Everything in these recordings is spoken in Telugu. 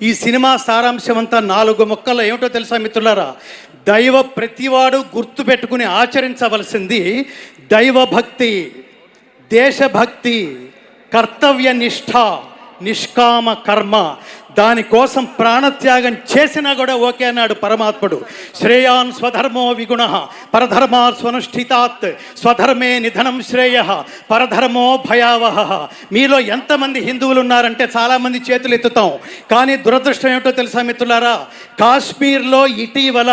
ఈ సినిమా సారాంశం అంతా 4 ముక్కల్లో ఏమిటో తెలుసా మిత్రులారా? ప్రతివాడు గుర్తుపెట్టుకుని ఆచరించవలసింది దైవభక్తి, దేశభక్తి, కర్తవ్య నిష్ఠ, నిష్కామ కర్మ. దానికోసం ప్రాణత్యాగం చేసినా కూడా ఓకే అన్నాడు పరమాత్ముడు. శ్రేయాన్ స్వధర్మో విగుణ పరధర్మా స్వనుష్ఠితాత్ స్వధర్మే నిధనం శ్రేయ పరధర్మో భయావహ. మీలో ఎంతమంది హిందువులు ఉన్నారంటే చాలామంది చేతులు ఎత్తుతాం. కానీ దురదృష్టం ఏమిటో తెలుసా మిత్రులారా? కాశ్మీర్లో ఇటీవల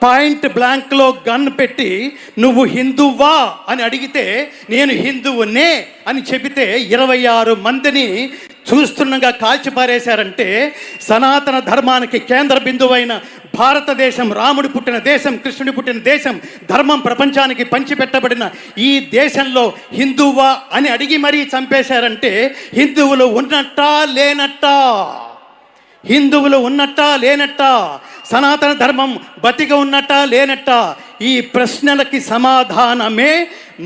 పాయింట్ బ్లాంక్లో గన్ పెట్టి నువ్వు హిందువా అని అడిగితే నేను హిందువునే అని చెబితే 26 మందిని చూస్తుండగా కాల్చిపారేశారంటే సనాతన ధర్మానికి కేంద్ర బిందువైన భారతదేశం, రాముడు పుట్టిన దేశం, కృష్ణుడి పుట్టిన దేశం, ధర్మం ప్రపంచానికి పంచిపెట్టబడిన ఈ దేశంలో హిందువా అని అడిగి మరీ చంపేశారంటే హిందువులు ఉన్నట్టా లేనట్టా? హిందువులు ఉన్నట్టా లేనట్టా? సనాతన ధర్మం బతిక ఉన్నట్టా లేనట్టా? ఈ ప్రశ్నలకి సమాధానమే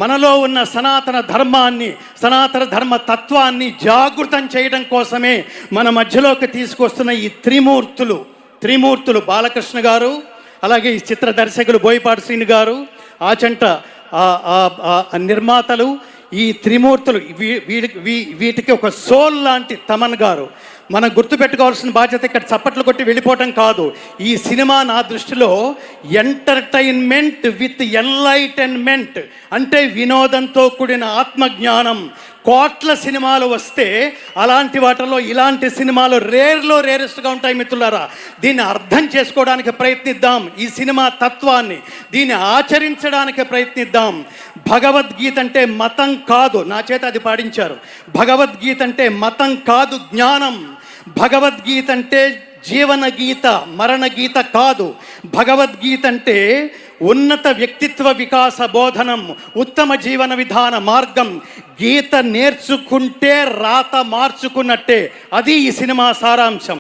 మనలో ఉన్న సనాతన ధర్మాన్ని, సనాతన ధర్మ తత్వాన్ని జాగృతం చేయడం కోసమే మన మధ్యలోకి తీసుకొస్తున్న ఈ త్రిమూర్తులు బాలకృష్ణ గారు, అలాగే ఈ చిత్ర దర్శకులు బోయపాటి శ్రీను గారు, ఆచంట నిర్మాతలు. ఈ త్రిమూర్తులు వీటికి ఒక సోల్ లాంటి తమన్ గారు. మనం గుర్తుపెట్టుకోవాల్సిన బాధ్యత ఇక్కడ చప్పట్లు కొట్టి వెళ్ళిపోవటం కాదు. ఈ సినిమా నా దృష్టిలో ఎంటర్టైన్మెంట్ విత్ ఎన్లైటన్మెంట్, అంటే వినోదంతో కూడిన ఆత్మజ్ఞానం. కోట్ల సినిమాలు వస్తే అలాంటి వాటిలో ఇలాంటి సినిమాలు రేరెస్ట్గా ఉంటాయి మిత్రులారా. దీన్ని అర్థం చేసుకోవడానికి ప్రయత్నిద్దాం, ఈ సినిమా తత్వాన్ని దీన్ని ఆచరించడానికి ప్రయత్నిద్దాం. భగవద్గీత అంటే మతం కాదు, నా చేత అది పాడించారు. భగవద్గీత అంటే మతం కాదు, జ్ఞానం. భగవద్గీత అంటే జీవన గీత, మరణ గీత కాదు. భగవద్గీత అంటే ఉన్నత వ్యక్తిత్వ వికాస బోధనం, ఉత్తమ జీవన విధాన మార్గం. గీత నేర్చుకుంటే రాత మార్చుకున్నట్టే. అది ఈ సినిమా సారాంశం.